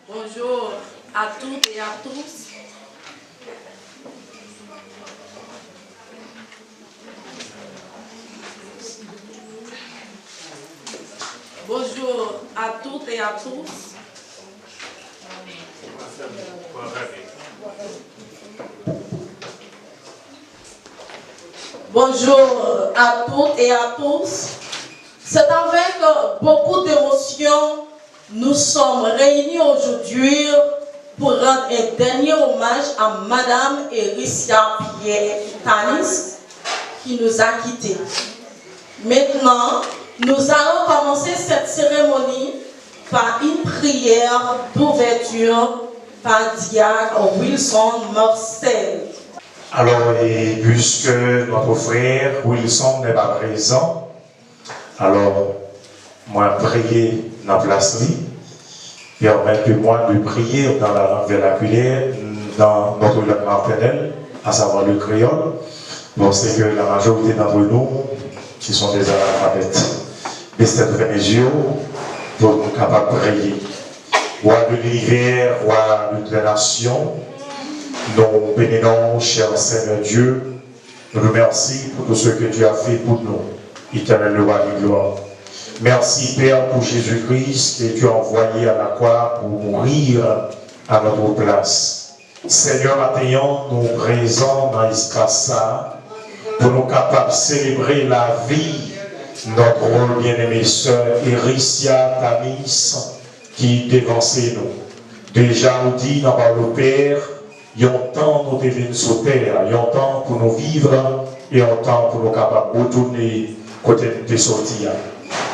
Bonjour à toutes et à tous. Bonjour à toutes et à tous. Bonjour à toutes et à tous. C'est avec beaucoup d'émotion nous sommes réunis aujourd'hui pour rendre un dernier hommage à Madame Ericia Pierre-Tanis qui nous a quittés. Maintenant, nous allons commencer cette cérémonie par une prière d'ouverture par diacre Wilson Marcel. Alors, et puisque notre frère Wilson n'est pas présent, alors, moi, prier dans la place, permettez-moi de prier dans la langue vernaculaire, dans notre langue maternelle, à savoir le créole. Bon, c'est que la majorité d'entre nous, qui sont des analphabètes, mais c'est mes yeux pour nous capables de prier. Roi de l'hiver, roi de la nation, nous bénissons, cher Seigneur Dieu, nous remercions pour tout ce que tu as fait pour nous, éternel roi de gloire. Merci Père pour Jésus-Christ que tu as envoyé à la croix pour mourir à notre place. Seigneur, maintenant, nous présents dans Iskassa pour nous capables de célébrer la vie de notre bien-aimée sœur Ericia Tanis qui dévançait nous. Déjà, on dit dans le Père, il y a un temps pour nous devenir sur terre, il y a un temps pour nous vivre et un temps pour nous capables de retourner côté de sortir.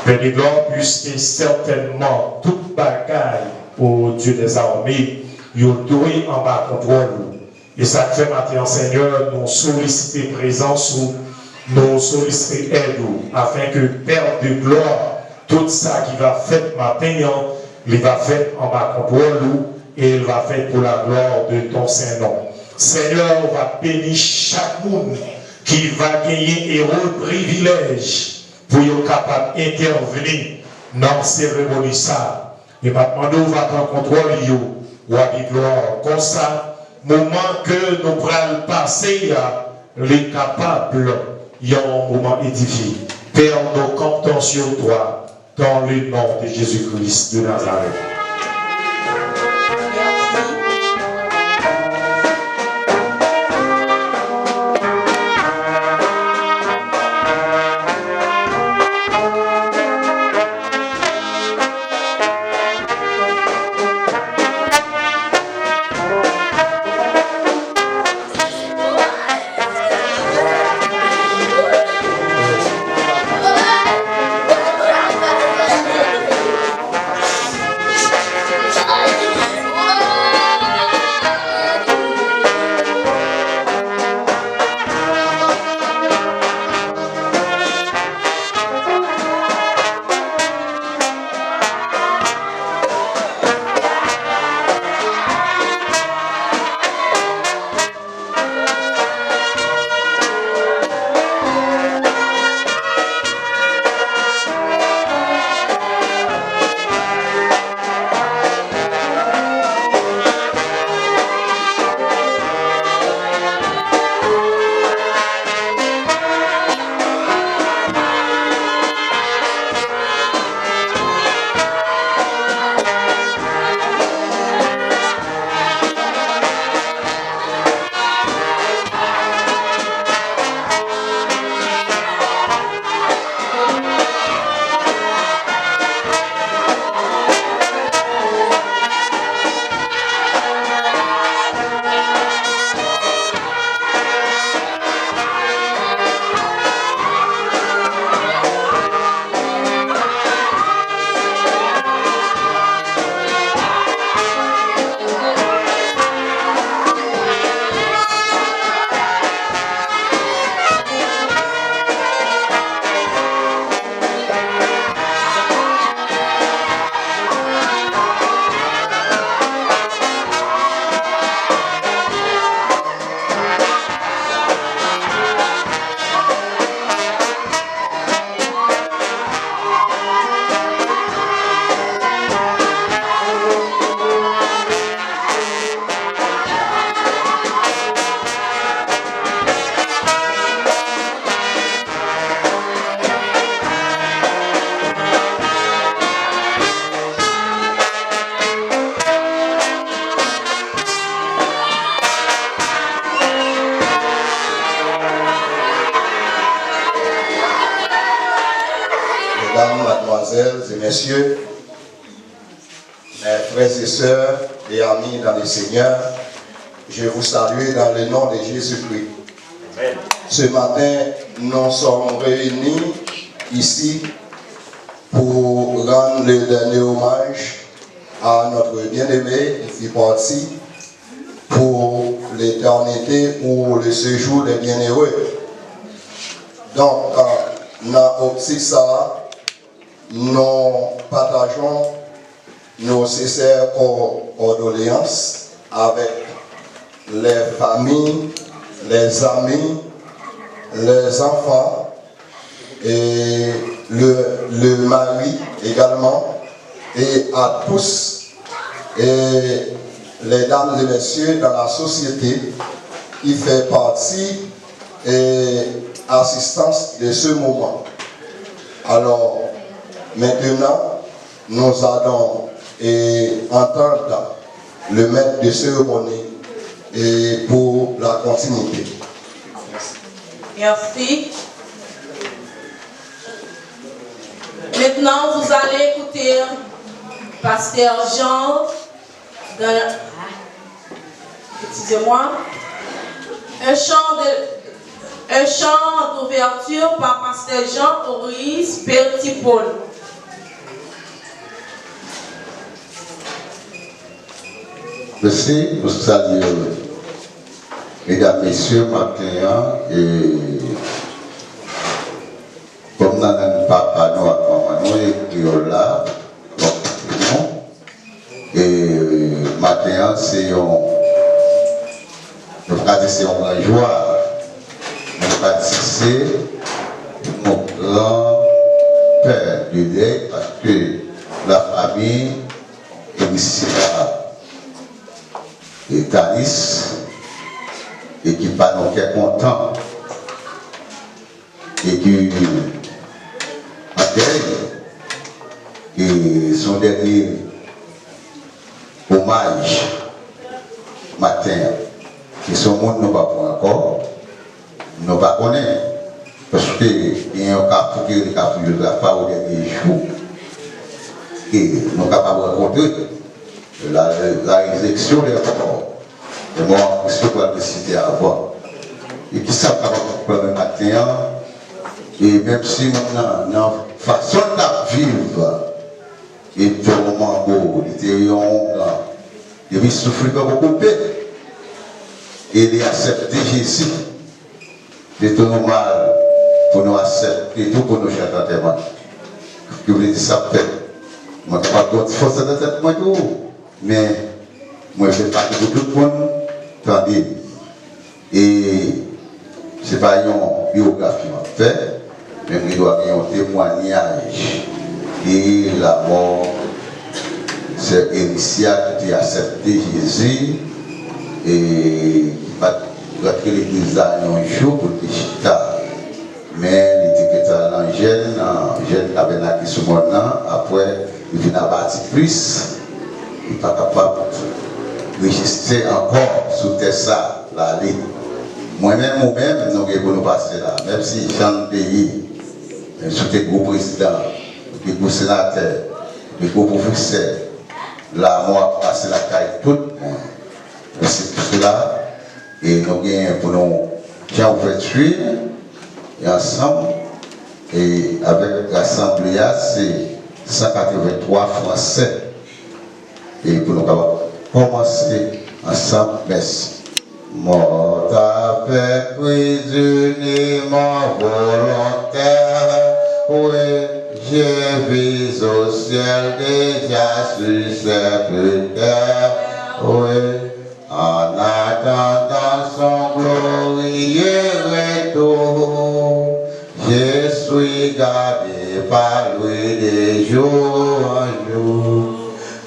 Père de gloire, puisque certainement toute bagaille au Dieu des armées, il y a doué en bas contrôle. Et ça fait maintenant, Seigneur, nous solliciter présence ou nous solliciter aide afin que Père de gloire, tout ça qui va faire maintenant, il va faire en bas contrôle et il va faire pour la gloire de ton Saint-Nom. Seigneur, on va bénir chaque monde qui va gagner héros privilège pour être capable d'intervenir dans la cérémonie. Et maintenant, nous allons prendre contrôle de la gloire. Comme ça, moment que nous allons passer, les capables, il y a un moment édifié. Père, nous comptons sur toi dans le nom de Jésus-Christ de Nazareth. mesdemoiselles et messieurs, mes frères et sœurs et amis dans le Seigneur, je vous salue dans le nom de Jésus-Christ. Ce matin, nous sommes réunis ici pour rendre le dernier hommage à notre bien-aimé qui est parti pour l'éternité, pour le séjour des bienheureux. Donc, dans l'optique ça, nous partageons nos sincères condoléances avec les familles, les amis, les enfants et le mari également, et à tous et les dames et messieurs dans la société qui fait partie et assistance de ce moment. Alors, maintenant, nous allons entendre le maître de cérémonie et pour la continuité. Merci. Maintenant, vous allez écouter Pasteur Jean, excusez-moi, un chant d'ouverture par Pasteur Jean Auris Petit-Paul. Merci, nous saluons, mesdames, messieurs, matin, et comme nous avons papa, nous avons là, et matin, c'est une grande joie, c'est mon grand-père du deuil, parce que la famille est ici là. Et Tanis, et qui pas non qu'est content, et qui et son dernier hommage matin, qui son monde nous pas pour encore, nous pas connaître, parce que il y a un cas pour qu'il y a pas au dernier jour, et nous pas capables de rencontrer. La résurrection des morts, les morts qui sont pas décidés à avoir. Et qui savent pas le matin, et même si nous avons une façon de vivre, et tout le moment, il y a souffrir comme beaucoup, et il accepté Jésus. C'est tout normal pour nous accepter tout pour nous chercher à témoin. Je voulais dire ça peut-être. Je ne sais pas d'autres forces de tête, moi tout. Mais moi je fais partie de tout le monde, tandis, et ce n'est pas une biographie en fait, mais il doit y avoir un témoignage et la mort, c'est Élissia qui a accepté Jésus et qui va rentrer l'église un jour pour le chita, mais il était que dans l'angèle tabernacle sur mon nom, après il vient à bâtir plus. Il n'est pas capable de résister encore sous ça, l'année. Moi-même, nous devons nous passer là. Même si j'ai un pays, sous des gros présidents, des gros sénateurs, des gros professeurs, là, moi, passer la caille tout le monde. C'est tout cela. Et nous avons pour nous, j'ai ouverture, et ensemble, et avec l'Assemblée, c'est 183 Français. Et pour nous commencer ensemble, merci. Mort avec prisonnièrement volontaire, oui, j'ai vu au ciel déjà sur cette terre, oui, en attendant son glorieux retour, je suis gardé par lui de jour en jour.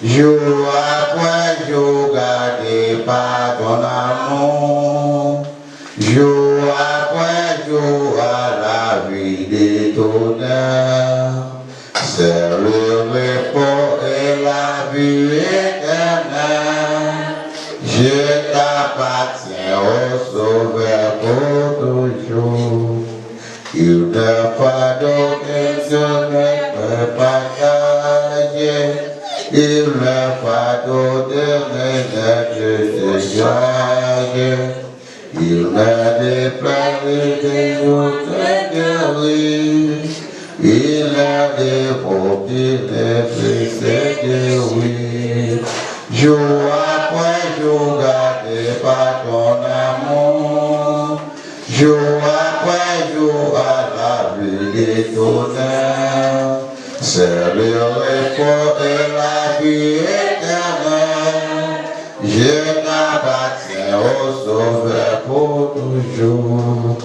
Jour après jour, gardé par ton amour. Jour après jour, à la vie d'étonnel. C'est le repos et la vie éternelle. Je t'appartiens au Sauveur pour toujours. Il ne pardonne que je ne peux pas. Il m'a déplacé des autres guerriers. Il a déporté les blessés, oui. Jour après jour, gardé par ton amour. Jour après jour, à la vie d'étonnant. C'est le repos et la vie éternelle. Je n'appartiens au Sauveur pour toujours.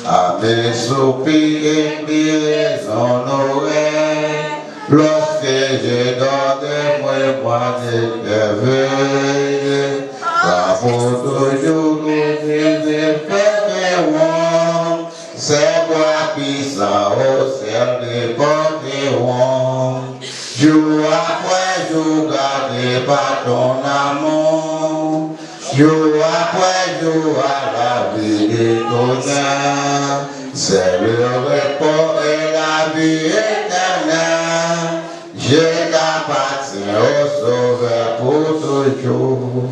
À mes soupirs et mes oreilles, lorsque je donne moi d'éveil, car pour toujours nous espérons, c'est moi puissant au ciel des porterons. Jour après jour, gardé par ton amour. Jour après jour, à la vie d'étonnant, c'est le repos et la vie éternelle. Je t'appartiens au Sauveur pour toujours.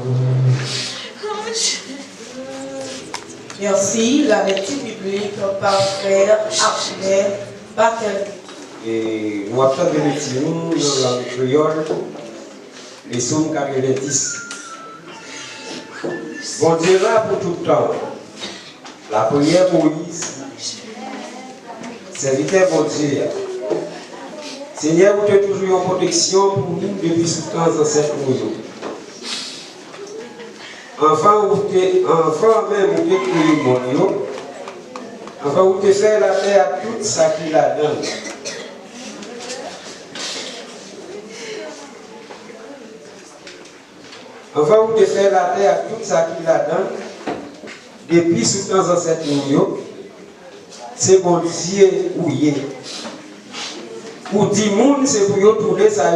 Merci. La lecture biblique par frère Archibald Bakel. Et nous avons fait des dans la langue créole, les psaumes 90. Bon Dieu là pour tout le temps. La prière Moïse, serviteur bon Dieu. Seigneur, vous êtes toujours en protection pour nous depuis ce temps ancêtre. Enfin, même vous êtes créé mon Dieu. Enfin, vous êtes fait la terre à tout ça qu'il a donné. Enfin, vous devez faire la terre à tout ça qu'il a donné. Depuis ce temps ancêtre, c'est bon Dieu ou yé. Pour 10 monde, c'est pour vous tourner ça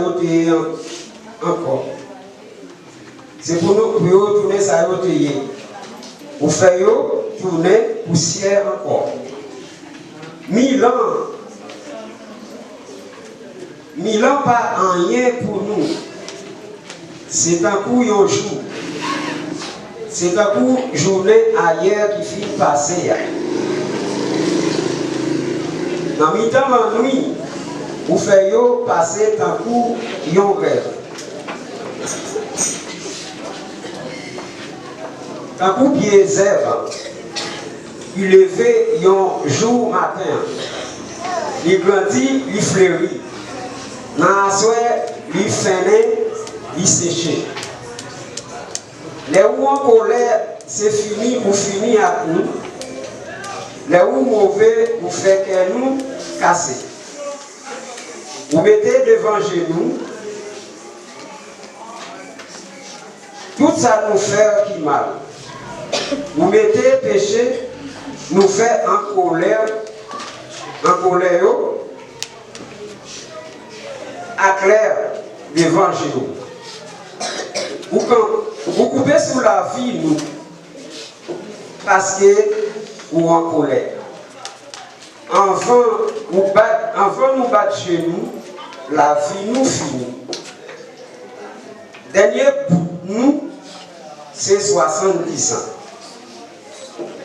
encore. C'est pour nous tourner ça yé. Vous faites tourner poussière encore. 1000 ans. 1000 ans pas rien pour nous. C'est un coup un jour. C'est un coup journée ailleurs qui finit passer. Dans le temps la nuit, vous faites passer un coup un rêve. Un coup biaisé, il levé un jour matin. Il grandit, il fleurit. Dans la soirée, il finit. Il séché. Les où en colère, c'est fini, vous finissez à nous. Les où mauvais, vous faites que nous casser. Vous mettez devant genoux. Tout ça nous fait qui mal. Vous mettez péché, nous fait en colère, à clair devant genoux. Vous coupez sous la vie, nous, parce que vous en colère. Enfant nous battre chez nous, la vie nous finit. Dernier bout, nous, c'est 70 ans.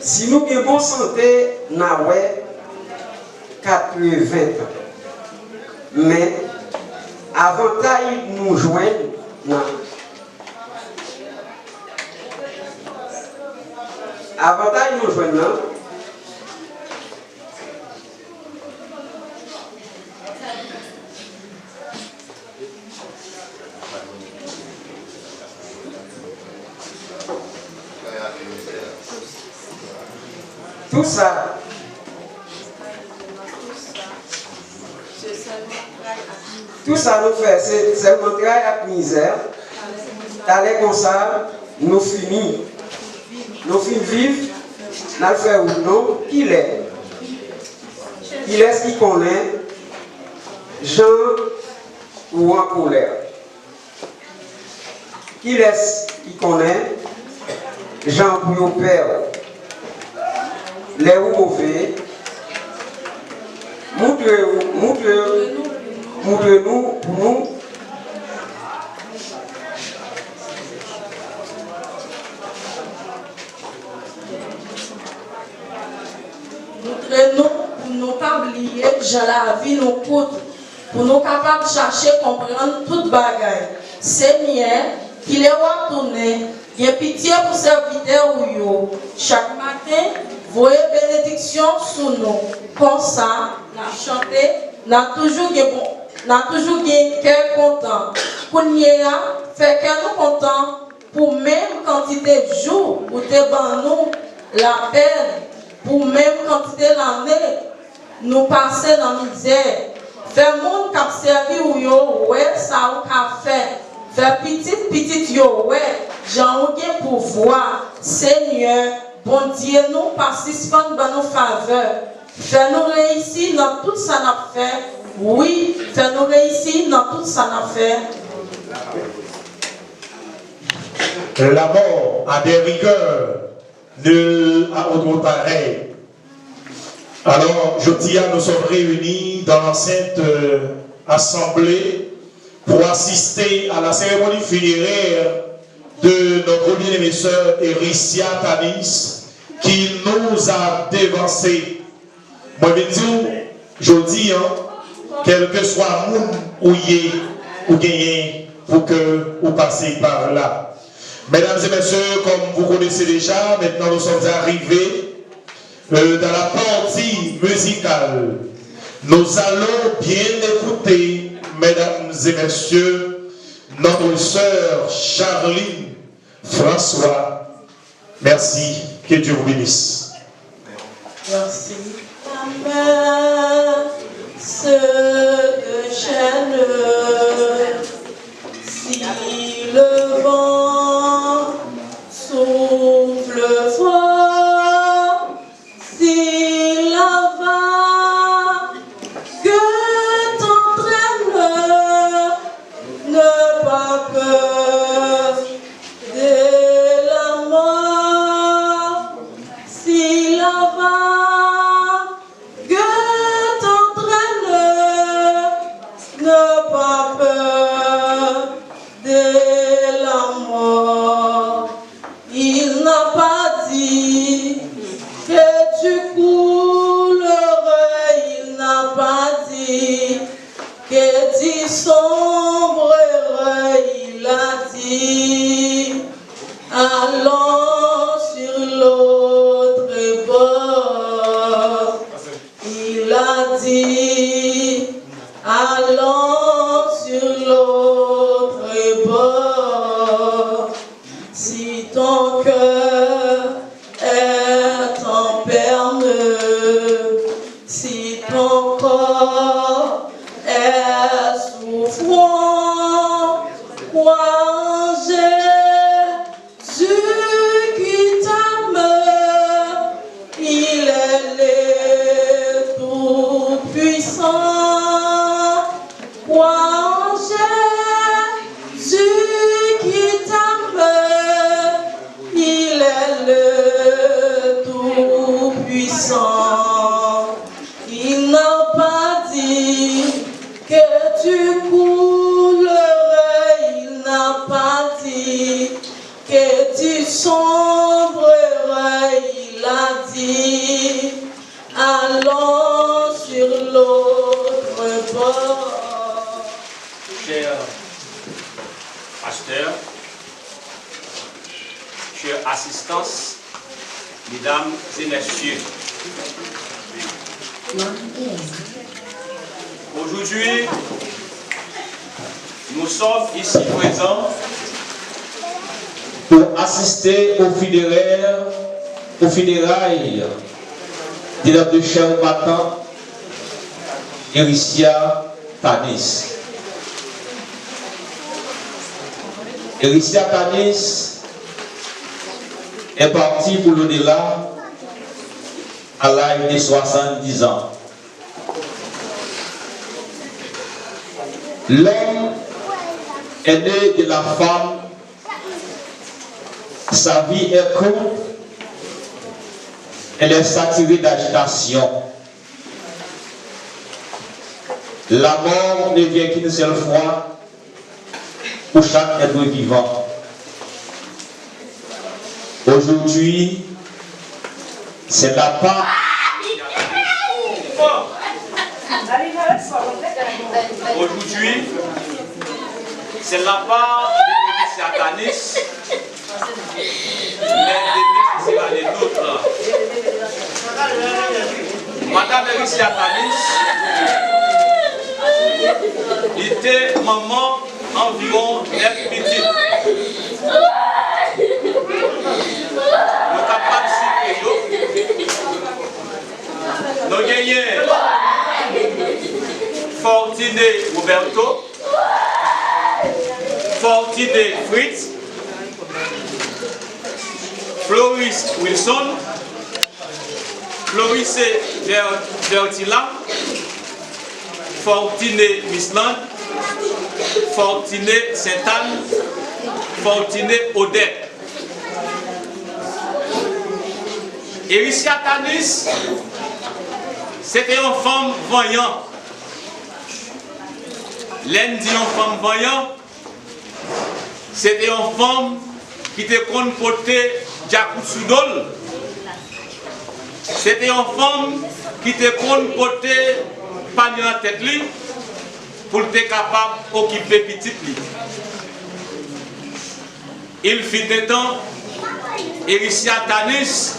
Si nous avons bonne santé, nous avons 80 ans. Mais, avantage nous joindre, avantage nous joignant, tout ça, nous fait, c'est notre travail à misère. D'aller comme ça, nous finissons. Nous finissons vivre, nous faisons ou non, il est. Il est ce qu'il connaît, Jean ou en colère. Il est ce qu'il connaît, Jean pour le père. Les mauvais, montre-nous pour nous. montrez nous pour nous pas oublier que la vie nous coûte, pour nous capables de chercher, comprendre toute bagaille. Seigneur, qu'il est retourné, il y a pitié pour serviteur ou yo. Chaque matin, voyez bénédiction sur nous. Comme ça, nous chanter, nous toujours un cœur content. Pour nous faire cœur nous content pour même quantité de jours, pour te nous la peine, pour même quantité d'années, nous passer dans la misère. Faire monde qui a servi ou yo, ouais, ça ou qu'a fait. Faire petit yo, ouais, j'en ai pour voir. Seigneur, bon Dieu, nous participons dans nos faveurs. Fais-nous réussir dans tout ça n'a fait. Oui, fais-nous réussir dans tout ça n'a fait. La mort a des rigueurs, nul à autre pareil. Alors, je dis à nous sommes réunis dans l'enceinte assemblée pour assister à la cérémonie funéraire de notre bien-aimée sœur Ericia Tanis qui nous a dévancés. Moi, je dis, quel que soit le monde où il est, ou gagné, pour que vous passez par là. Mesdames et messieurs, comme vous connaissez déjà, maintenant nous sommes arrivés dans la partie musicale. Nous allons bien écouter, mesdames et messieurs, notre sœur Charline François. Merci, que Dieu vous bénisse. Merci. Amen. Ce chaîne, si le vent souffle fort, si la vague t'entraîne, ne pas peur de la mort, si la vague t'entraîne, ne pas peur de la mort. Il n'a pas dit que tu coulerais, il n'a pas dit que tu sombrerais, il a dit allons sur l'autre bord. Il a dit allons sur l'autre bord. Si ton cœur est en perne, si ton corps est souffrant, crois en Jésus qui t'aime, il est le Tout-Puissant. Crois en Jésus qui t'aime, il est le Tout-Puissant. Il n'a pas dit que tu coulerais, il n'a pas dit que tu sombrerais, il a dit allons sur l'autre bord. Cher pasteur, chère assistance, mesdames et messieurs, aujourd'hui, nous sommes ici présents pour assister aux funérailles de notre cher matin, Ericia Tanis. Ericia Tanis est partie pour l'au-delà à l'âge de 70 ans. L'homme est né de la femme, sa vie est courte, elle est saturée d'agitation. La mort ne vient qu'une seule fois pour chaque être vivant. Aujourd'hui, c'est la part Aujourd'hui, c'est la part de Satanis, mais c'est la les nôtres. Madame Ericia Tanis était maman environ 9 petites. Nous sommes capables de citer. Nous gagnons Fortine Roberto, Fortine Fritz, Floris Wilson, Floris Vertila, Fortine Misland, Fortine Saint-Anne, Fortine Odette. Ericia Tanis, c'était une femme voyante. L'un dit une femme voyante, c'était une femme qui était portée Jacob Soudol. C'était une femme qui était portée panier en tête pour être capable d'occuper petite li. Il fit des temps, Ericia Tanis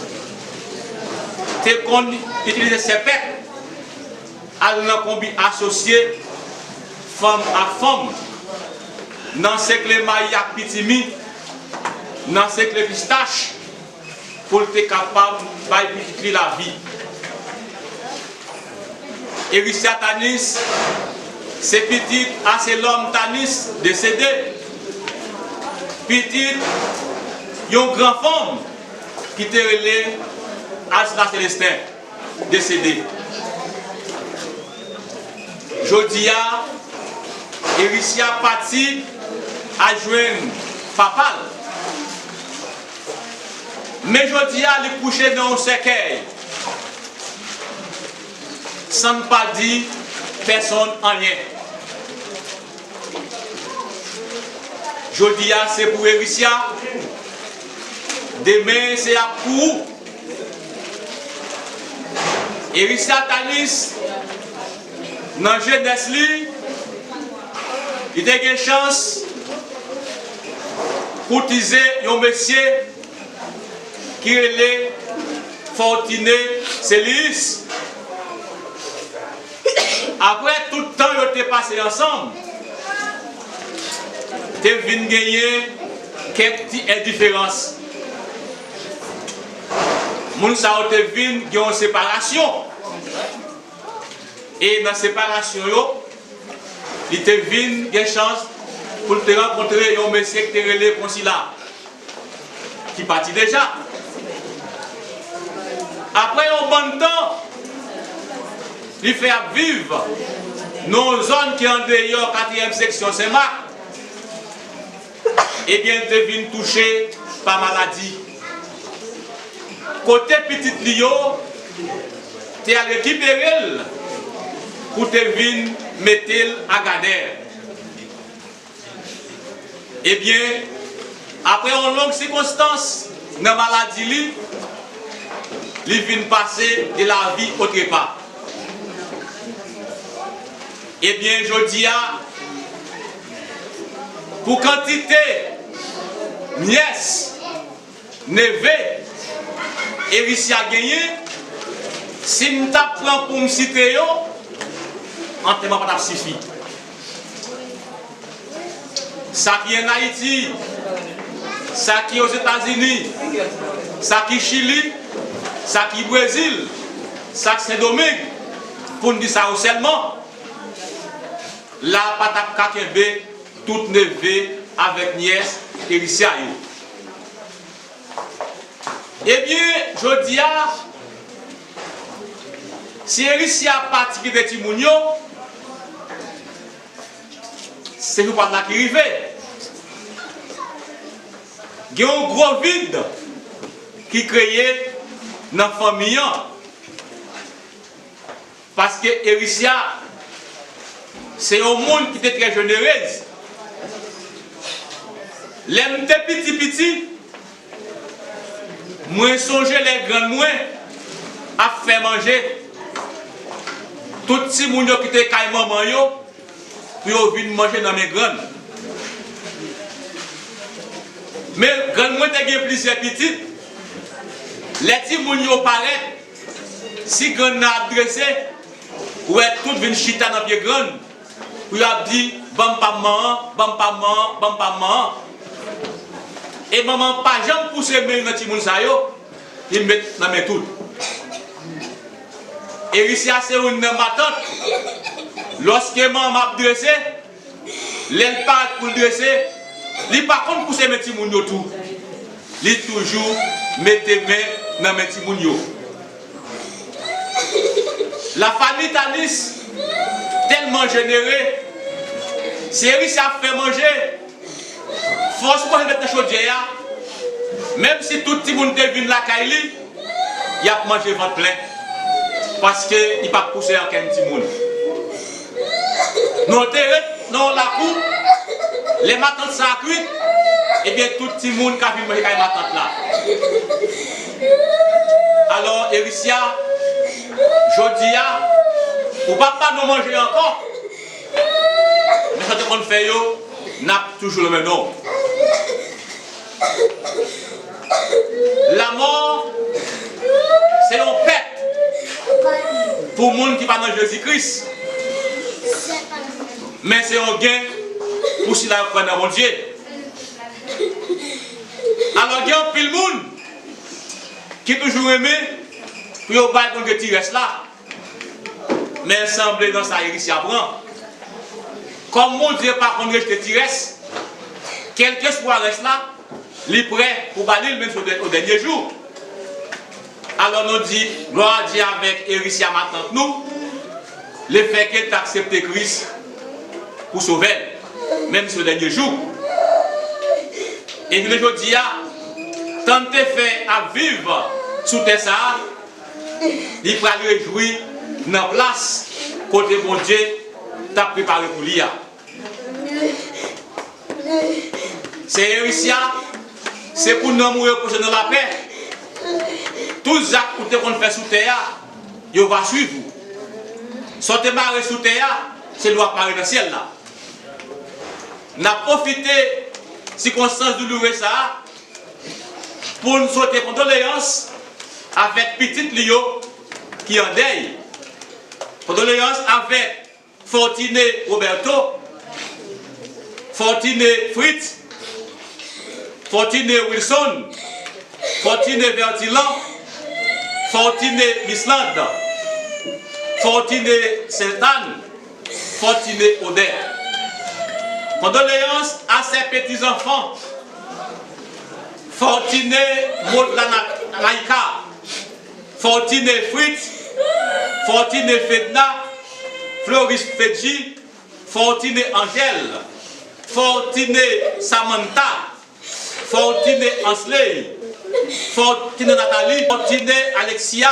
utilisait ses pètes à associer femme à femme dans ce que les mailles pitimi, dans ce que les pistaches pour être capable de la vie. Ericia Tanis, c'est petit, c'est l'homme Tanis décédé. Petit, une grande femme qui était relée Asla Célestin, décédé. Jodia, Ericia parti à joindre papa. Mais Jodia, il est couché dans un cercueil. Sans ne pas dire personne en rien. Jodia, c'est pour Ericia. Demain, c'est à pour. Ericia Tanis, dans le jeunesse, il a une chance pour utiliser un monsieur qui est Fortiné Célis. Après tout le temps, ils ont passé ensemble. Ils ont gagner quelques indifférences. Moun sa ont vu une séparation. Et dans la séparation, il te vu une chance pour te rencontrer un monsieur qui te relève comme là, qui partit déjà. Après un bon temps, il fait vivre nos zones qui sont en dehors, 4e section Saint-Marc. Eh bien, il te vu touché par maladie. Côté petit Lio, tu as récupéré pour te venir mettre à Gader. Eh bien, après une longue circonstance, dans la maladie, il vient passer de la vie autre part. Eh bien, je dis pour quantité, nièce, neveu, Ericia gagné, si nous t'apprenons pour me citer, en témoin pas suffit. Ça qui est en Haïti, ça qui est aux États-Unis, ça qui est Chili, ça qui est Brésil, ça qui est Saint-Domingue, pour nous dire ça seulement. Là, pas de tout neveu avec nièce Ericia. Eh bien, je dis, si Ericia parti de Timounio, c'est nous pas là qui arrive. Il y a un gros vide qui créé dans la famille. Parce que Ericia, c'est un monde qui était très généreuse. Les petits, moi songer les grands moins à faire manger. Tout petit monde qui était caille maman yo, pour venir manger dans mes graines. Mais quand moi j'ai plusieurs petites, les petits mounions paraissent, si grand a adressé, ou est tout venu chita dans pied grand, pour a dit bam pas maman, bam pas maman, bam pas maman. Et maman pas jamais pousser mes dans petit moun sa yo, il met dans mes tout. Et ici c'est une ma tante. Lorsque maman m'a dressé, l'elle part pour dresser, il par contre pousser mes petits moun yo tout. Il toujours mettez main dans mes petits moun yo. La famille Tanis, tellement générée, c'est réussi à faire manger. Forcément, je vais chaudière. Même si tout le monde vient de la Kaili, il a mangé ventre plein. Parce qu'il n'a pas poussé aucun petit monde. Dans la cour, les matins ça cuit, et bien tout le monde qui a vu manger les matins là. Alors, Ericia, Jodia, ou papa nous manger encore. Mais ce qu'on fait, n'a toujours le même nom. La mort, c'est un pète pour le monde qui va dans Jésus-Christ. Mais c'est un gain pour si la croix dans mon Dieu. Alors, il y a un pile monde qui toujours aimé pour au bail que tu restes là. Mais semblé dans sa héritier apprend. Comme mon Dieu par contre je te restes, quel que soit reste là, il est prêt pour bannir même au dernier jour. Alors nous dit, gloire à Dieu avec Héritier maintenant nous, le fait qu'elle t'a accepté Christ pour sauver, même sur le dernier jour. Et nous dis, tant de fait à vivre sous tes ça, il va le réjouir dans la place côté mon Dieu t'a préparé pour l'IA. C'est Héritier, c'est pour nous mourir pour dans la paix. Tous les actes qu'on fait sous terre, il va suivre. Sortez marrer sous terre, c'est doit apparaître dans le ciel là. N'a profité circonstances douloureuses ça pour nous sauter condoléances avec petite Lio qui en deuil. Condoléances avec Fortuné Roberto, Fortuné Fritz, Fortuné Wilson, Fortuné Vertilan, Fortuné Misland, Fortuné Saint-Anne, Fortuné Odette. Condoléances à ses petits-enfants, Fortuné Maudlanaïka, Fortuné Fritz, Fortuné Fedna, Floris Fedji, Fortuné Angèle, Fortuné Samantha, Fortuné Ansley, Fortuné Nathalie, Fortuné Alexia,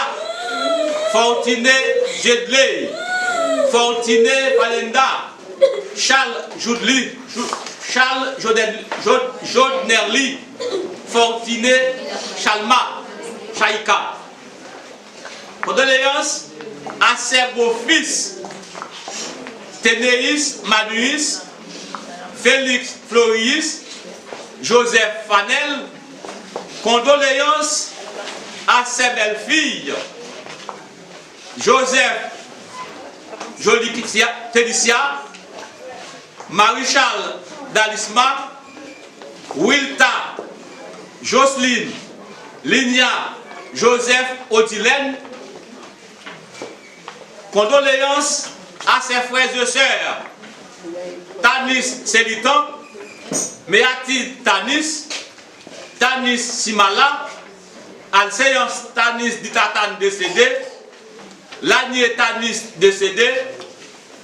Fortuné Jedley, Fortuné Valenda, Charles Jodnerly, Fortuné Chalma, Chaïka. Condoléances à ses beaux-fils, Ténéis Manuis, Félix Floris, Joseph Fanel. Condoléances à ses belles-filles, Joseph Télicia, Marie-Charles Dalisma, Wilta, Jocelyne, Linia, Joseph Odilène. Condoléances à ses frères et sœurs, Tanis Sélitan, Méati Tanis, Tanis Simala, Alséance Tanis Ditatan décédé, Lanier Tanis décédé,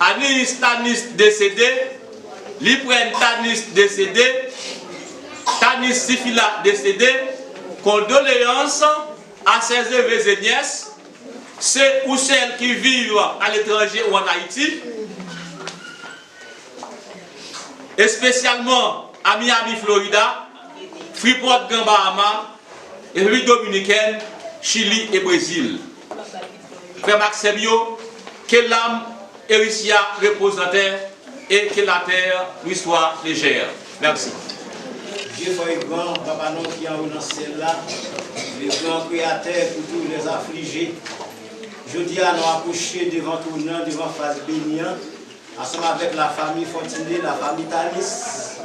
Anis Tanis décédé, Lipren Tanis décédé, Tanis Sifila décédé. Condoléances à ses neveux et nièces, ceux ou celles qui vivent à l'étranger ou en Haïti, et spécialement à Miami, Florida, Freeport, Grand Bahama, République Dominicaine, Chili et Brésil. Frère Maxime, que l'âme Héritier repose en terre, et que la terre lui soit légère. Merci. Dieu est grand, papa non qui est dans celle-là, le grand créateur pour tous les affligés. Je dis à nous approcher devant tout le monde, devant face béniant, ensemble avec la famille Fortuné, la famille Tanis.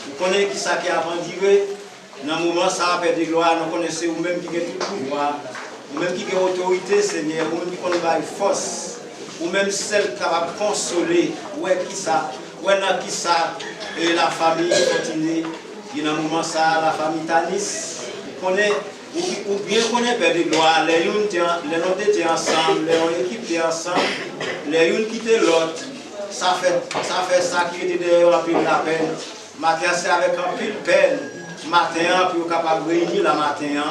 Vous connaissez qui ça qui a vendu. Dans le moment, ça a de gloire, nous connaissons vous-même qui avez tout le pouvoir, vous-même qui avez autorité, Seigneur, vous-même qui connaissez la force, vous-même celle qui va consoler, ouais qui ça, ouais dans qui ça, et la famille Fortuné. Et dans le moment, ça, la famille Tanis, ou bien connaît Père de gloire, les uns étaient ensemble, les équipes étaient ensemble, les uns quittaient l'autre. Ça fait ça qui était derrière un peu de la peine. Matin, c'est avec un peu de peine. Matin, puis vous êtes capable de réunir la matin.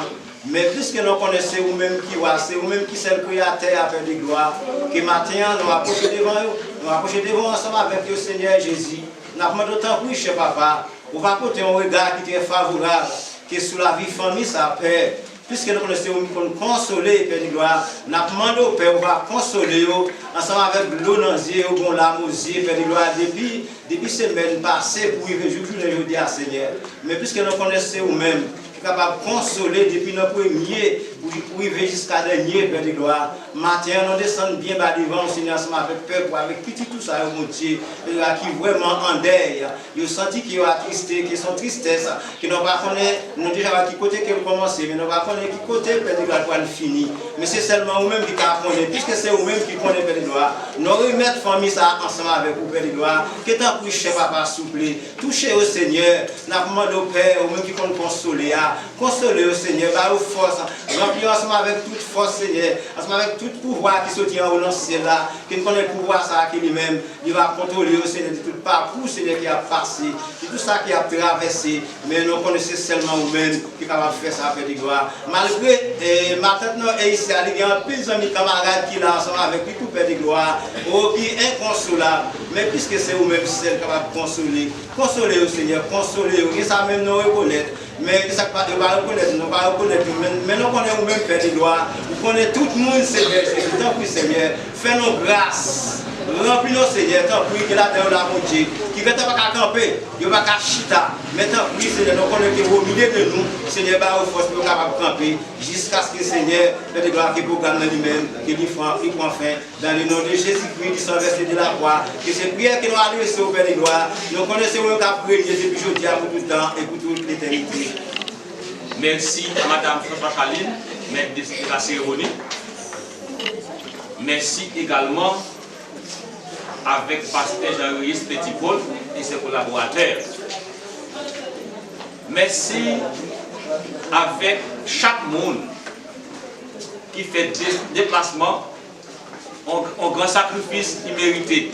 Mais puisque nous connaissons vous-même qui va, c'est vous-même qui c'est le créateur à Père de gloire, que matin, nous approchons devant vous, nous approchons devant ensemble avec le Seigneur Jésus. Nous avons d'autant plus, cher papa. On va porter un regard qui est favorable, qui est sous la vie famille, ça paix. Puisque nous connaissons qu'on consoler, Père de gloire, nous demandons au Père, on va consoler ensemble avec l'eau dans les yeux, bon l'âme aux yeux, Père de gloire, depuis semaine passée pour y venir aujourd'hui à Seigneur. Mais puisque nous connaissons nous-mêmes, capable de consoler depuis nos premiers pour y venir jusqu'à dernier, Père de gloire. Matin, nous descendons bien bas devant, Seigneur, avec peuple, avec petit tout ça, mon Dieu, qui vraiment en deuil. Ils ont senti qu'ils ont attristé, qu'ils sont tristesse, qu'ils n'ont pas connu, nous déjà à qui côté qu'elle commence, mais nous pas connaître qui côté, Père de gloire, pour le finir. Mais c'est seulement vous-même qui connaissez, puisque c'est vous-même qui connaissez, Père de gloire. Nous remettons famille ça ensemble avec vous, Père de gloire. Que tant pour cher papa souple, touchez au Seigneur, nous demandons au Père, vous-même qui compte consoler. Consolez au Seigneur, par vos forces, remplis ensemble avec toute force, Seigneur, ensemble avec tout pouvoir qui se tient au ciel là, qui ne connaît le pouvoir ça qui lui-même, il va contrôler au Seigneur de tout parcours, Seigneur, qui a passé, de tout ça qui a traversé, mais nous connaissons seulement vous-même qui est capable de faire ça avec de gloire. Malgré maintenant, ici, il y a un peu d'amis camarades qui là ensemble avec lui, tout Père de gloire, qui est inconsolable, mais puisque c'est vous-même seul capable de consoler, consolez au Seigneur, consolez, et ça même nous reconnaître. Mais ça ne va reconnaître, nous va reconnaître, mais nous connaissons vous-même Père de gloire, nous connaissons tout le monde, Seigneur, tant pis Seigneur, fais-nous grâce, remplis-nous Seigneur, tant pis que la terre la montée, qui ne va pas camper, il ne va pas chita, mais tant pis Seigneur, nous connaissons au milieu de nous, Seigneur, va aux forces pour nous capables de camper, jusqu'à ce que Seigneur, Père de gloire, qui programme lui-même, qui prend fin, dans le nom de Jésus-Christ, qui s'en verse de la croix, que ces prières qui nous adressent au Père de gloire, nous connaissons vous qu'à prier depuis aujourd'hui pour tout le temps et pour toute l'éternité. Merci à Madame François Chaline, maître de la cérémonie. Merci également avec Pasteur Jean-Louis Petit-Paul et ses collaborateurs. Merci avec chaque monde qui fait des déplacements en grand sacrifice immérité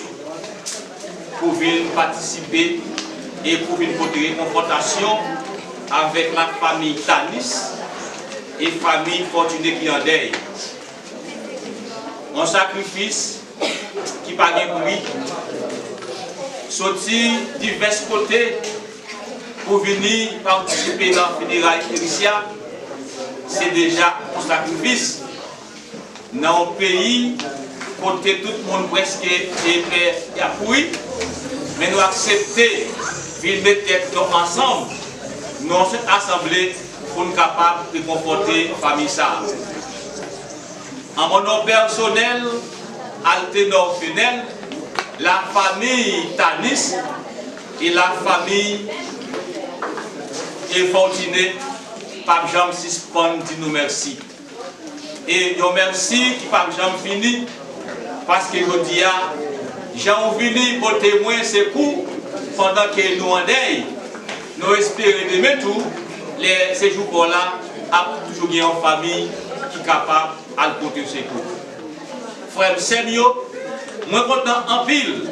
pour venir participer et pour venir porter une confrontation avec la famille Tanis et famille Fortuné qui en deuil. Un sacrifice qui n'a pas de prix, sorti divers côtés pour venir participer dans le fédéral Iricia, c'est déjà un sacrifice. Dans un pays, côté tout le monde presque est appuyé, mais nous acceptons de mettre tête ensemble. Nous cette assemblée pour nous capables de comporter la famille ça. En mon nom personnel, Alténor Fenel, la famille Tanis et la famille Fortuné, Pape Jean suspend dit nous merci. Et nous merci qui Pape Jean fini parce que je dis Jean vini pour témoin ces coups pendant que nous en deuil. Nous espérons demain tout, ces jours-là, a toujours bien en famille qui est capable de porter ses coups. Frère Seigneur, moi content en pile,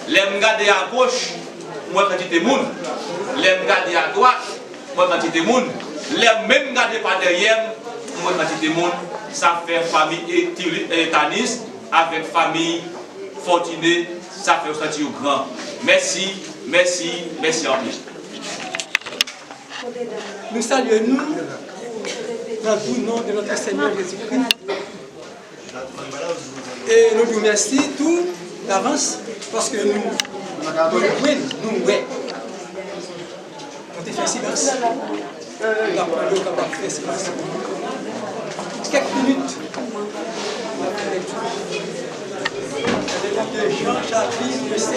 les regarder à gauche, moi quantité de monde, les regarder à droite, moi quantité de monde, les même regarder par derrière, moi quantité de monde, ça fait famille Tanis avec famille Fortuné, ça fait aussi au grand. Merci, merci, merci en plus. Nous saluons nous dans tout le nom de notre Seigneur Jésus-Christ. Et nous vous remercions tout d'avance parce que nous nous, ouais. On te fait silence. On va capable de faire silence. Quelques minutes. On va faire lecture. Le livre de Jean, chapitre 5,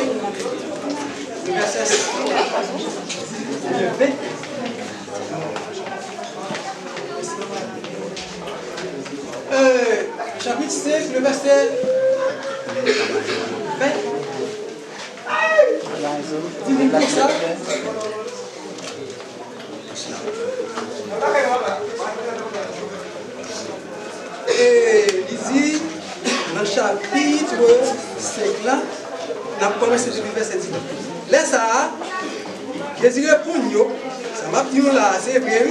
le verset 20. Chapitre 5, le verset 20. Dis-nous comme ça. Et il dit, dans le chapitre 5 là, on a commencé du verset 10. Là, ça, Jésus répond, ça m'a dit là, c'est vrai.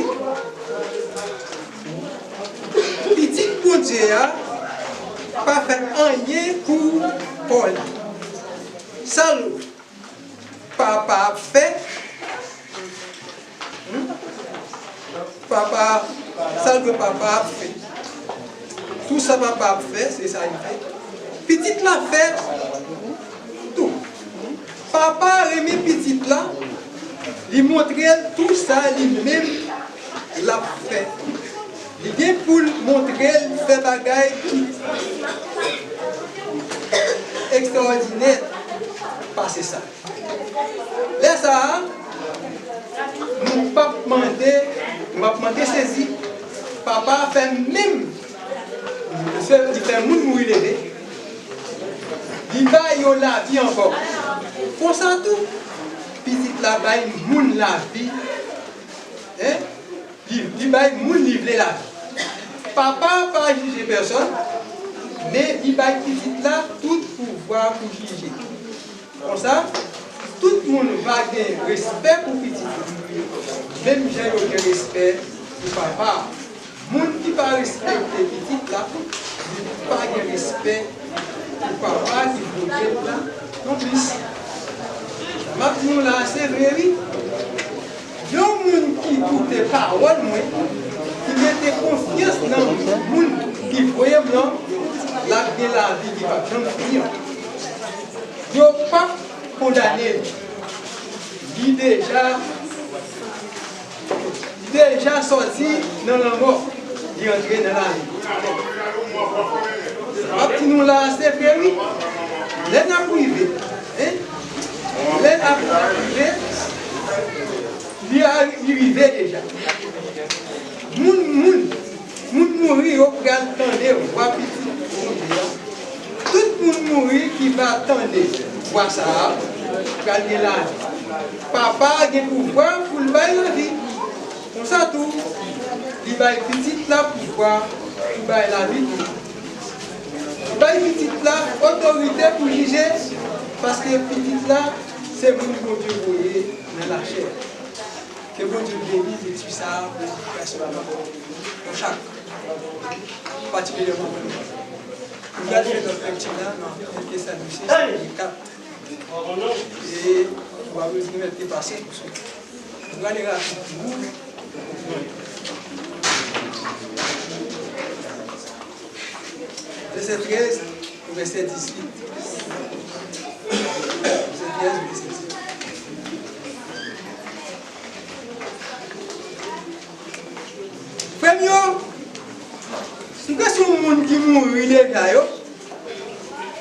Petit bon Dieu n'a pas fait rien pour Paul. Ça, papa fait. Papa, ça que papa fait. Tout ça papa fait, c'est ça il fait. Petite la fait tout. Papa remet petite là, il montre tout ça lui-même l'a fait. Il vient pour montrer fait bagaille extraordinaire. Passer ça. Là ça, nous ne pas demander saisi. Papa fait même. Il fait moun mourir levé. Il va y la vie encore. Pour ça tout. Petite la baille moun la vie. Hein? Il va moun livrer la vie. Papa pas juger personne. Mais il va petite là tout pouvoir pour juger. Comme ça, tout le monde va avoir respect pour petite. Même j'ai aucun respect pour papa. Les gens qui ne pas respecter petite là, ils n'ont pas de respect pour papa qui vous dit là, non plus. Maintenant là, c'est vrai, oui. Il y a des gens qui écoutent les paroles, qui mettent confiance dans les gens qui voient la vie qui va finir. Ils n'ont pas condamné. Il est déjà sorti dans la mort. Il est entré dans la vie. Nous là, c'est vrai, oui. Les n'a privé. Les n'a privé. Il est arrivé déjà. Moun mourir au pral attendre voir petit. Tout le monde mourir qui va attendre voir ça, pral de la vie. Papa a des pouvoirs pour le bailler la vie. Comme ça tout, il va être petit là pouvoir pour bailler la vie. Il va être petit là autorité pour juger parce que petit là c'est mon Dieu voyé dans la chair. Que bon Dieu bénisse et tout ça pour l'éducation pour chaque particulièrement pour nous. Vous regardez notre petit là, non, c'est ça, c'est le cap. Et on va vous mettre passé pour ça. Vous regardez rapidement. Verset 13 au verset 18. Verset 13 au verset 18. Frère, si vous avez un monde qui mourit, les gars,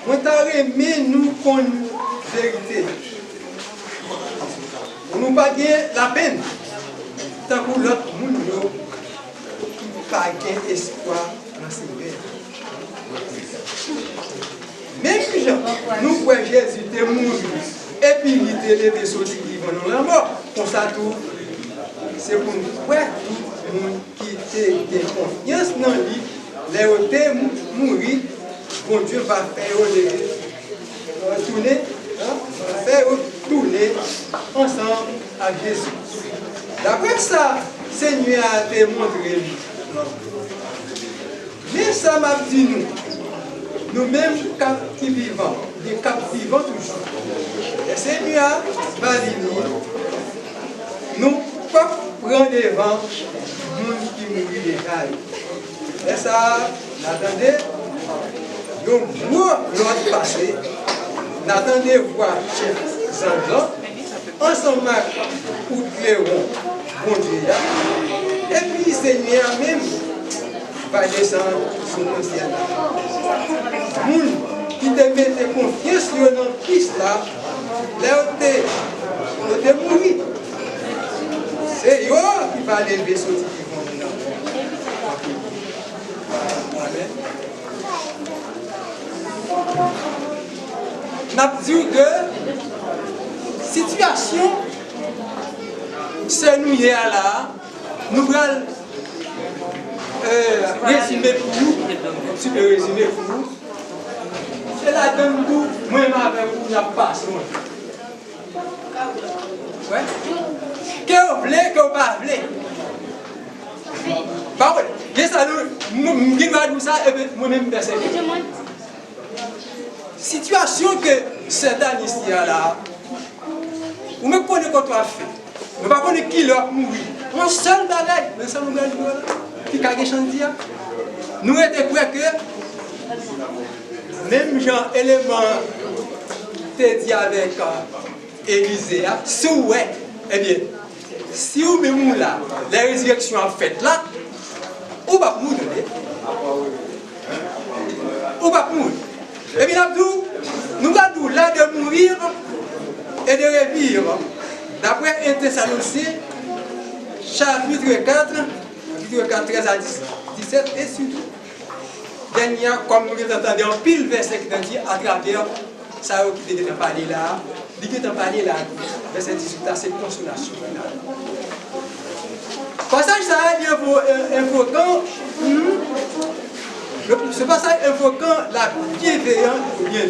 on t'a remis nous qu'on vérité. On nous pas la peine. Tant que l'autre monde qui n'a pas espoir dans ses rêves. Même si nous voyons Jésus est mort et puis il est levé sur les vivants dans la mort, pour ça tout, c'est pour nous voir tout le monde qui a confiance dans lui, les autres mourir, bon Dieu va faire retourner, faire tourner ensemble avec Jésus. D'après ça, Seigneur a été montré. Mais ça m'a dit nous-mêmes qui vivons, les cap vivants toujours. Le Seigneur va venir, nous pas prendre devant les gens qui mourent déjà. Et ça, attendez, nous l'autre passé, attendez voir Zanglan, ensemble pour Cléron, bon Dieu. Et puis Seigneur même va descendre sur le ciel. Moun qui te mette confiance sur le Christ là, là où tu es mouru. C'est eux qui va l'élever sur le monde. Amen. N'a dit que situation c'est nous hier là, nous allons résumer pour vous, tu peux résumer pour vous. C'est la donne pour moi-même avec vous, la passe. Ouais. Que vous voulez, que vous ne voulez pas. Bah oui, ça nous, je ça et moi-même persévère. Situation que cette année ici là, vous me connaissez quand on a fait. Nous ne connaissons pas qui l'a mouru. Un seul bagaille, mais ça nous gagne qui a chanté. Nous étions prêts que même Jean élément te dit avec Élisée, si vous eh bien, si vous même là, la résurrection en fait là, ou pas mourir. Ou pas mourir. Eh bien, nous allons là de mourir et de revivre. D'après 1 Thessaloniciens, chapitre 4, 13 à 17, et surtout, dernier, comme nous l'entendons, en pile verset qui dit à travers ça qui était parlé là, qui était parlé là, verset 18, c'est consolation. Passage ça est invoquant, ce passage invoquant la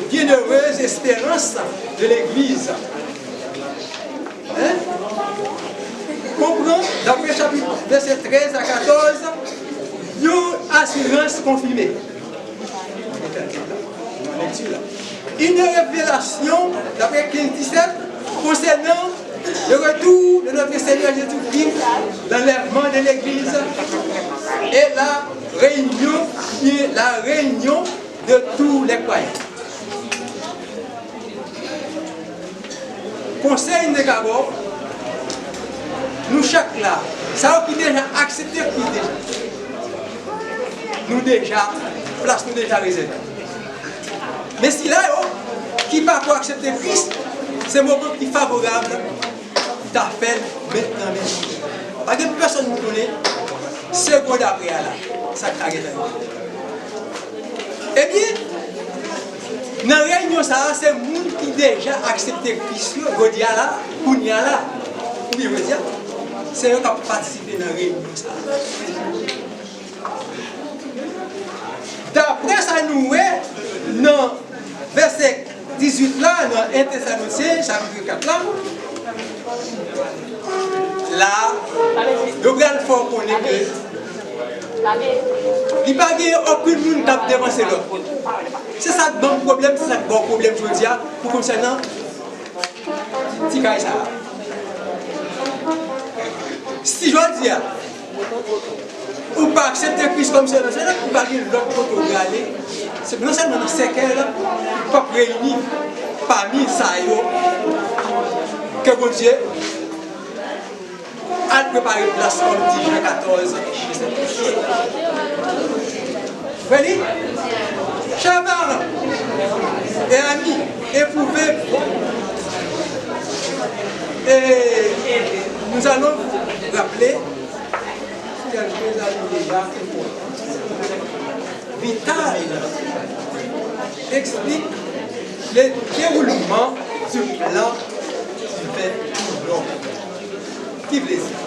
bienheureuse espérance de l'Église. Hein? Comprends, d'après chapitre verset 13 à 14, une assurance confirmée. Une révélation, d'après 15-17, concernant le retour de notre Seigneur Jésus-Christ, l'enlèvement de l'Église et la réunion de tous les croyants. Conseil de d'abord, nous chaque là, ça qui déjà accepté qui déjà. Nous déjà, place nous déjà réservée. Mais si là, qui va pour accepter Christ, c'est un moment qui est favorable d'appel maintenant. Parce que personne ne nous connaît, seconde après là, ça arrive. Eh bien, dans la réunion, c'est le monde qui déjà accepté Christ, là, pour y aller là. C'est eux qui ont participé dans la réunion. D'après ça, nous, dans verset 18 là, dans 1 Thessaloniciens, chapitre 4 là, le grand fort connaît que il n'y a pas aucun monde qui a dévancé l'autre. C'est ça le bon problème, c'est ça le bon problème, je veux dire, pour concernant Tikaï ça. Si je veux dire, ou pas accepter Christ comme ça, c'est là qu'on va dire l'autre côté où aller. C'est non seulement dans ces cas-là, pas réunis parmi ça, que bon Dieu a préparé place comme dit Jean 14. Voyez, chers parents et amis, éprouvez, et nous allons vous rappeler quelques années déjà Vital explique le déroulement du plan du fait tout long. Qui plaisir.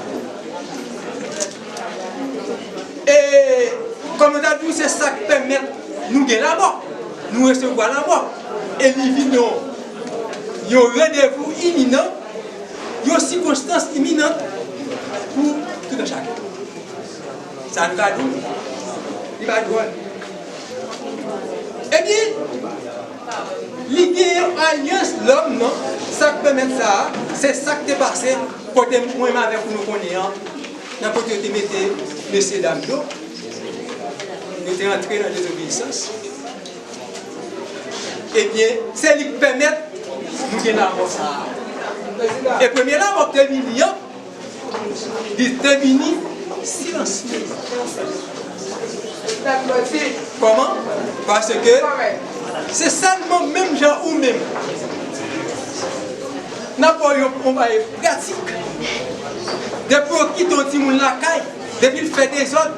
Et comme on a dit, c'est ça qui permet nous gagner la mort, nous recevoir la mort. Et nous vivons un rendez-vous imminent, une circonstance imminente pour tout un chacun. Ça nous va nous. Il va nous. Eh bien, l'idée alliance l'homme, non, ça qui permet ça, c'est ça qui est passé, côté moi avec nous connaissons, dans côté de mettre messieurs dames, nous étions entrés dans la désobéissance. Eh bien, c'est lui qui permet nous avons la mort ça. Et premier là, on termine, il termine silencieux. Comment? Parce que c'est seulement même gens ou même. Napoléon, on va être pratique. Depuis qu'il donne tout la caille, depuis qu'il fait des ordres,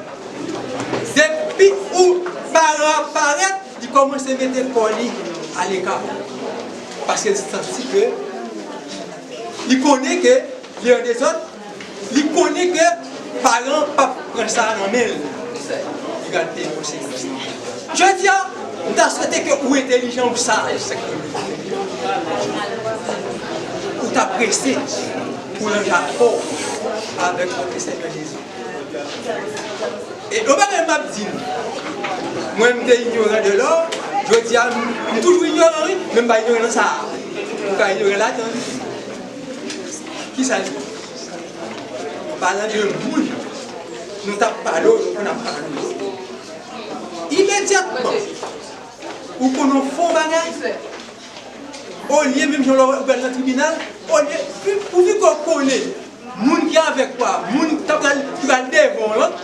depuis où parents apparaît, il commence à mettre le colis à l'écart. Parce que c'est ainsi que il connaît que il y a des autres, il connaît que parents ne prennent ça en main. Il garde les conséquences. Je dis, on a souhaité que vous intelligent ou sage, ou t'as pressé pour un rapport avec notre Seigneur Jésus. Et au moment où je dis, moi je suis ignorant de l'or, je dis, je suis toujours ignorant, même pas ignorant ça. Je suis ignorant là-dedans. Qui ça dit? Parlant de monde, nous t'avons parlé, on a parlé. Immédiatement, ou qu'on nous fait bagage, au lieu même de le tribunal, au lieu, pour qu'on connaisse, les gens qui sont avec toi, les gens qui sont devant l'autre,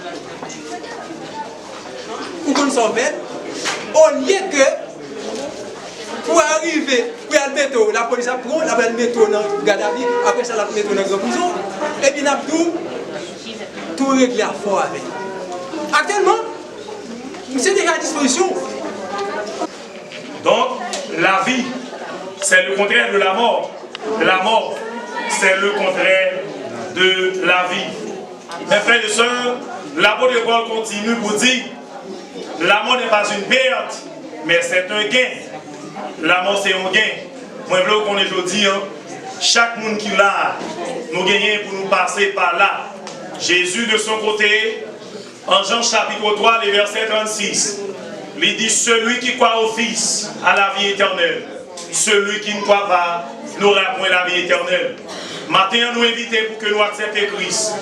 ou qu'on s'en fait, au lieu que, pour arriver, pour aller mettre, la police apprend, la va mettre dans le Gaddafi, après ça, la mettre dans la prison, et puis, tout régler à fort avec. Actuellement, c'est déjà à disposition. Donc, la vie, c'est le contraire de la mort. La mort, c'est le contraire de la vie. Mes frères et sœurs, l'apôtre Paul continue pour dire, la mort n'est pas une perte, mais c'est un gain. La mort, c'est un gain. Moi, je veux qu'on est aujourd'hui, chaque monde qui l'a, nous gagnons pour nous passer par là. Jésus, de son côté, en Jean chapitre 3, les versets 36, il dit, celui qui croit au Fils a la vie éternelle. Celui qui ne croit pas n'aura point la vie éternelle. Maintenant, nous invitons pour que nous acceptions Christ.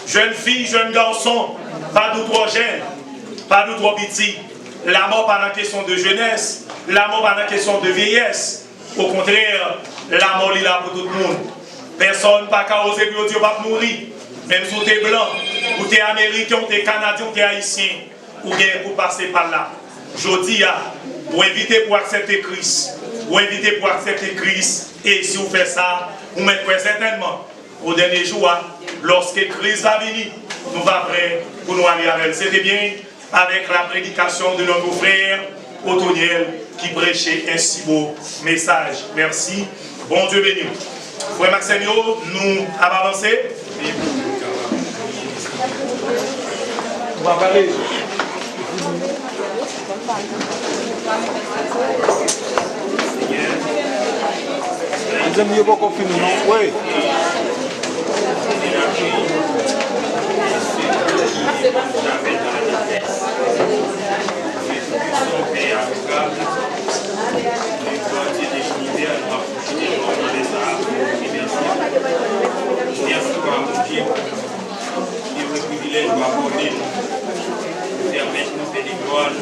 Jeune fille, jeune garçon, pas de trop jeune, pas de trop petit. La mort pas dans la question de jeunesse, la mort pas dans la question de vieillesse. Au contraire, la mort est là pour tout le monde. Personne n'a qu'à oser que Dieu va mourir. Même si tu es blanc, ou tu es américain, ou tu es canadien, ou tu es haïtien, ou bien pour passer par là. Je dis, vous invitez pour accepter Christ. Vous invitez pour accepter Christ. Et si vous faites ça, vous mettez certainement au dernier jour, lorsque Christ va venir, nous va prêts pour nous aller avec. C'était bien avec la prédication de notre frère Othoniel qui prêchait un si beau message. Merci. Bon Dieu béni. Frère Maximio, nous avons avancé. On va parler. Vous aimez mieux beaucoup film, non? Oui. Merci pour mon Dieu. Et le privilège de m'accorder, nous permettre de nous faire des gloires,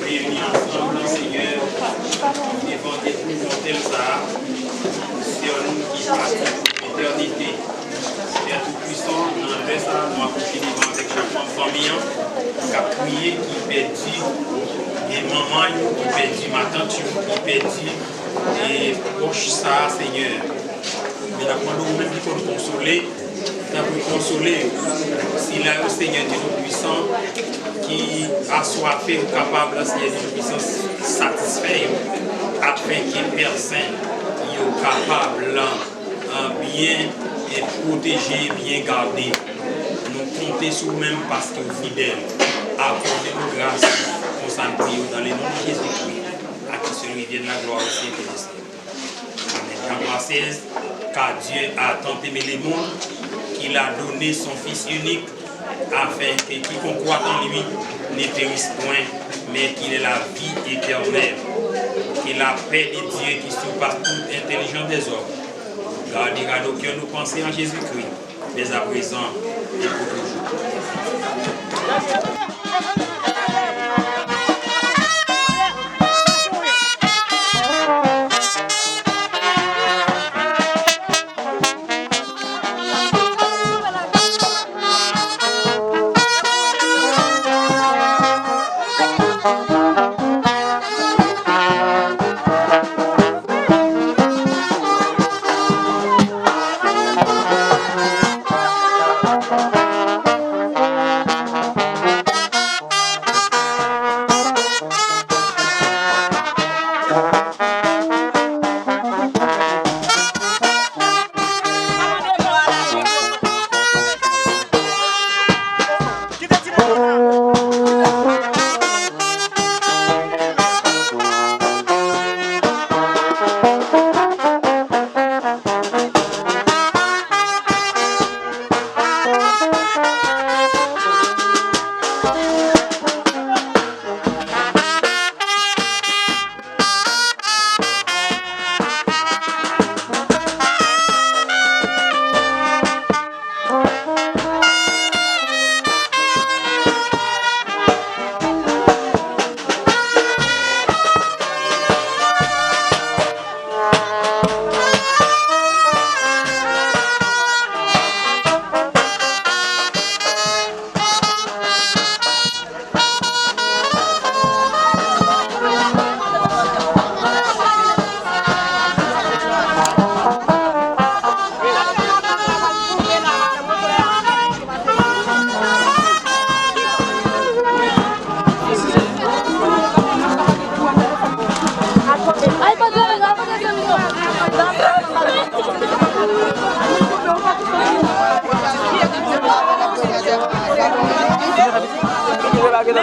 réunir ensemble, Seigneur, devant des troubles tels ça, sur nous qui partent l'éternité. Père Tout-Puissant, dans le ça, nous accoucher devant avec chaque famille, qui a prié, qui perdit, et maman qui perdit, ma tante qui perdit, et proche ça, Seigneur. Mais la demande même pour nous consoler, pour consoler, s'il y a un Seigneur Dieu Tout-Puissant qui a soifé ou capable, Seigneur Dieu Tout-Puissant, satisfaire, afin que personne soit capable bien et protéger, bien garder. Nous comptons sur nous-mêmes parce que nous fidèles. Accordez-nous grâce, nous s'en prions dans les noms de Jésus-Christ, à qui celui vient de la gloire aussi et Amen. Jean 16, car Dieu a tant aimé les mondes qu'il a donné son Fils unique afin que quiconque croit en lui ne périsse point, mais qu'il ait la vie éternelle. Que la paix de Dieu qui surpasse toute intelligence des hommes gardera nos cœurs nos pensées en Jésus-Christ, mais à présent et pour toujours. Kita